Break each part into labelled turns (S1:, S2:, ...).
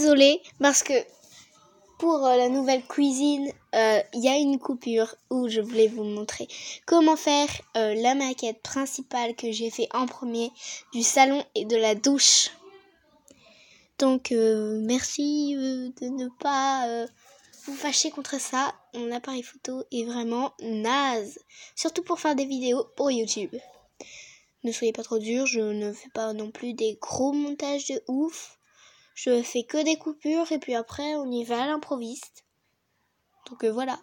S1: désolée parce que pour la nouvelle cuisine, il y a une coupure où je voulais vous montrer comment faire la maquette principale que j'ai fait en premier du salon et de la douche. Donc merci de ne pas vous fâcher contre ça. Mon appareil photo est vraiment naze, surtout pour faire des vidéos pour YouTube. Ne soyez pas trop durs, je ne fais pas non plus des gros montages de ouf. Je fais que des coupures et puis après on y va à l'improviste. Donc voilà.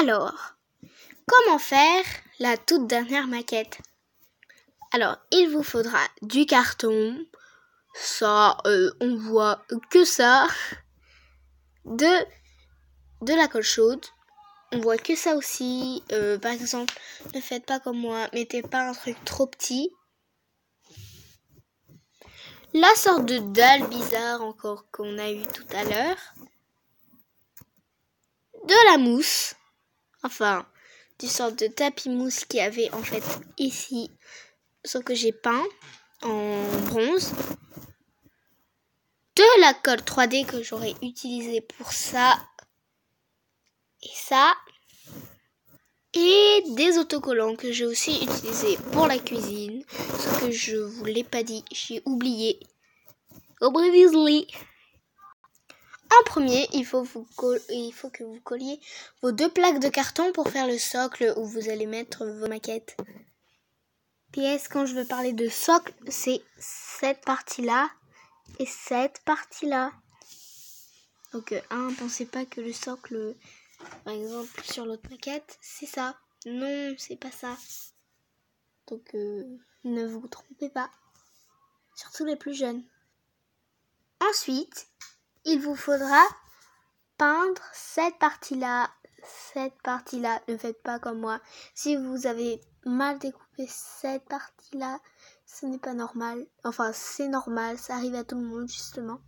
S1: Alors, comment faire la toute dernière maquette? Alors, il vous faudra du carton. Ça, on voit que ça. De la colle chaude. On voit que ça aussi. Par exemple, ne faites pas comme moi. Mettez pas un truc trop petit. La sorte de dalle bizarre encore qu'on a eu tout à l'heure. De la mousse. Enfin, du sorte de tapis mousse qu'il y avait en fait ici. Sauf que j'ai peint en bronze. De la colle 3D que j'aurais utilisée pour ça. Et ça. Et des autocollants que j'ai aussi utilisés pour la cuisine. Ce que je vous l'ai pas dit, j'ai oublié. Obviously. En premier, il faut que vous colliez vos 2 plaques de carton pour faire le socle où vous allez mettre vos maquettes. PS, quand je veux parler de socle, c'est cette partie-là et cette partie-là. Donc, pensez pas que le socle, par exemple, sur l'autre maquette, c'est ça. Non, c'est pas ça. Donc, ne vous trompez pas. Surtout les plus jeunes. Ensuite, il vous faudra peindre cette partie-là. Ne faites pas comme moi. Si vous avez mal découpé cette partie-là, ce n'est pas normal. Enfin, c'est normal, ça arrive à tout le monde, justement.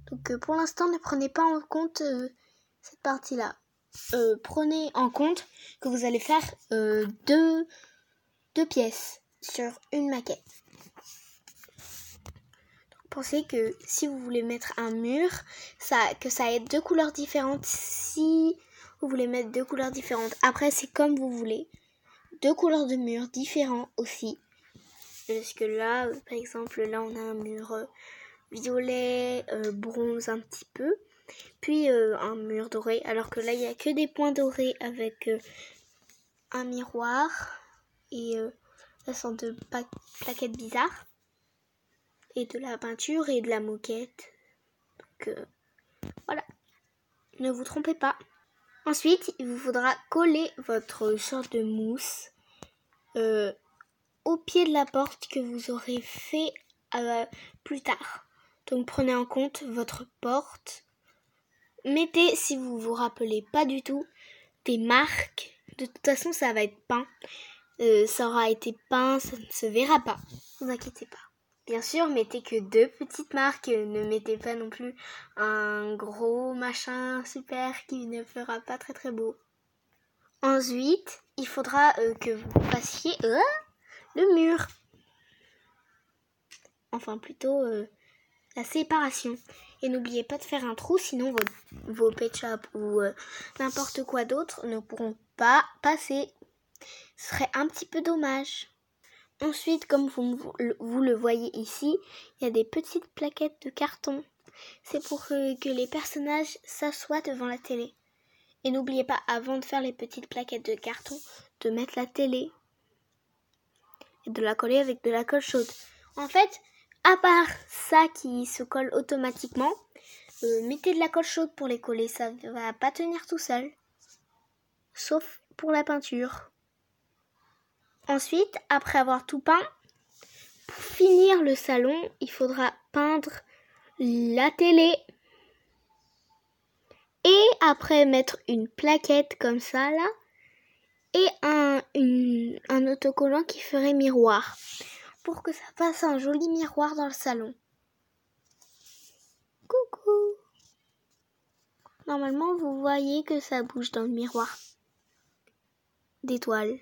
S1: Donc, pour l'instant, ne prenez pas en compte cette partie-là. Prenez en compte que vous allez faire deux pièces sur une maquette. Donc, pensez que si vous voulez mettre un mur, que ça ait 2 couleurs différentes. Si vous voulez mettre 2 couleurs différentes, après c'est comme vous voulez. 2 couleurs de mur différents aussi. Parce que là, par exemple, là on a un mur violet, bronze un petit peu. Puis un mur doré, alors que là il n'y a que des points dorés avec un miroir et la sorte de plaquette bizarre. Et de la peinture et de la moquette. Donc voilà, ne vous trompez pas. Ensuite, il vous faudra coller votre sorte de mousse au pied de la porte que vous aurez fait plus tard. Donc prenez en compte votre porte. Mettez, si vous vous rappelez pas du tout, des marques. De toute façon, ça va être peint. Ça aura été peint, ça ne se verra pas. Ne vous inquiétez pas. Bien sûr, mettez que 2 petites marques. Ne mettez pas non plus un gros machin super qui ne fera pas très très beau. Ensuite, il faudra que vous fassiez le mur. Enfin, plutôt la séparation. Et n'oubliez pas de faire un trou, sinon vos pet shops ou n'importe quoi d'autre ne pourront pas passer. Ce serait un petit peu dommage. Ensuite, comme vous le voyez ici, il y a des petites plaquettes de carton. C'est pour que les personnages s'assoient devant la télé. Et n'oubliez pas, avant de faire les petites plaquettes de carton, de mettre la télé et de la coller avec de la colle chaude. En fait, à part ça qui se colle automatiquement, mettez de la colle chaude pour les coller, ça ne va pas tenir tout seul. Sauf pour la peinture. Ensuite, après avoir tout peint, pour finir le salon, il faudra peindre la télé. Et après mettre une plaquette comme ça là. Et un autocollant qui ferait miroir. Pour que ça fasse un joli miroir dans le salon. Coucou! Normalement, vous voyez que ça bouge dans le miroir. D'étoiles.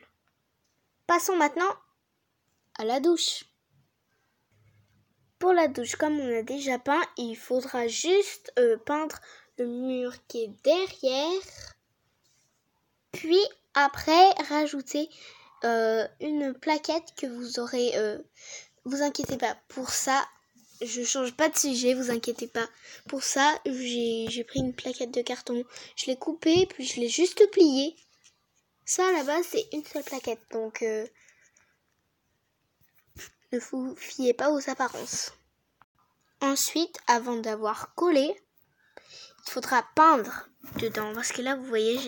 S1: Passons maintenant à la douche. Pour la douche, comme on a déjà peint, il faudra juste peindre le mur qui est derrière. Puis après, rajouter une plaquette que vous aurez... vous inquiétez pas, pour ça, je change pas de sujet, vous inquiétez pas. Pour ça, j'ai pris une plaquette de carton, je l'ai coupée, puis je l'ai juste pliée. Ça, à la base, c'est une seule plaquette, donc ne vous fiez pas aux apparences. Ensuite, avant d'avoir collé, il faudra peindre dedans. Parce que là, vous voyez,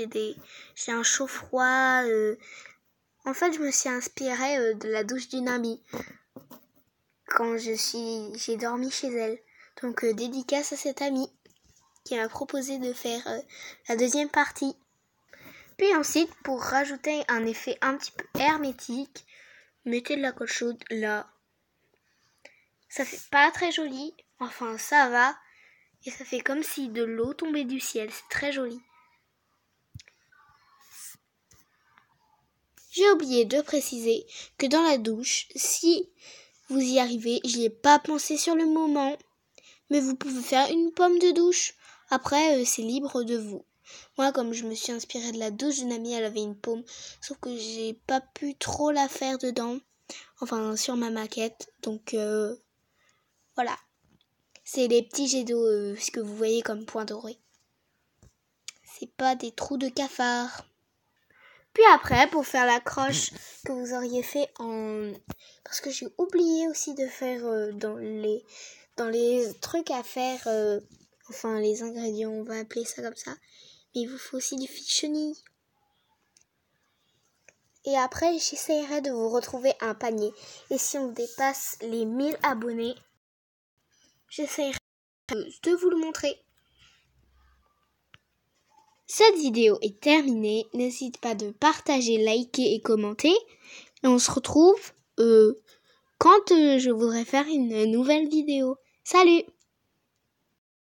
S1: j'ai un chaud froid. En fait, je me suis inspirée de la douche d'une amie quand j'ai dormi chez elle. Donc, dédicace à cette amie qui m'a proposé de faire la deuxième partie. Puis ensuite, pour rajouter un effet un petit peu hermétique, mettez de la colle chaude là. Ça fait pas très joli, enfin ça va. Et ça fait comme si de l'eau tombait du ciel, c'est très joli. J'ai oublié de préciser que dans la douche, si vous y arrivez, j'y ai pas pensé sur le moment, mais vous pouvez faire une pomme de douche. Après, c'est libre de vous. Moi, comme je me suis inspirée de la douche d'une amie, elle avait une paume, sauf que j'ai pas pu trop la faire dedans, enfin sur ma maquette, donc voilà. C'est les petits jets d'eau, ce que vous voyez comme point doré. C'est pas des trous de cafard. Puis après, pour faire la croche que vous auriez fait parce que j'ai oublié aussi de faire dans les trucs à faire, enfin les ingrédients, on va appeler ça comme ça. Mais il vous faut aussi du fil chenille. Et après, j'essaierai de vous retrouver un panier. Et si on dépasse les 1000 abonnés, j'essaierai de vous le montrer. Cette vidéo est terminée. N'hésite pas de partager, liker et commenter. Et on se retrouve quand je voudrais faire une nouvelle vidéo. Salut!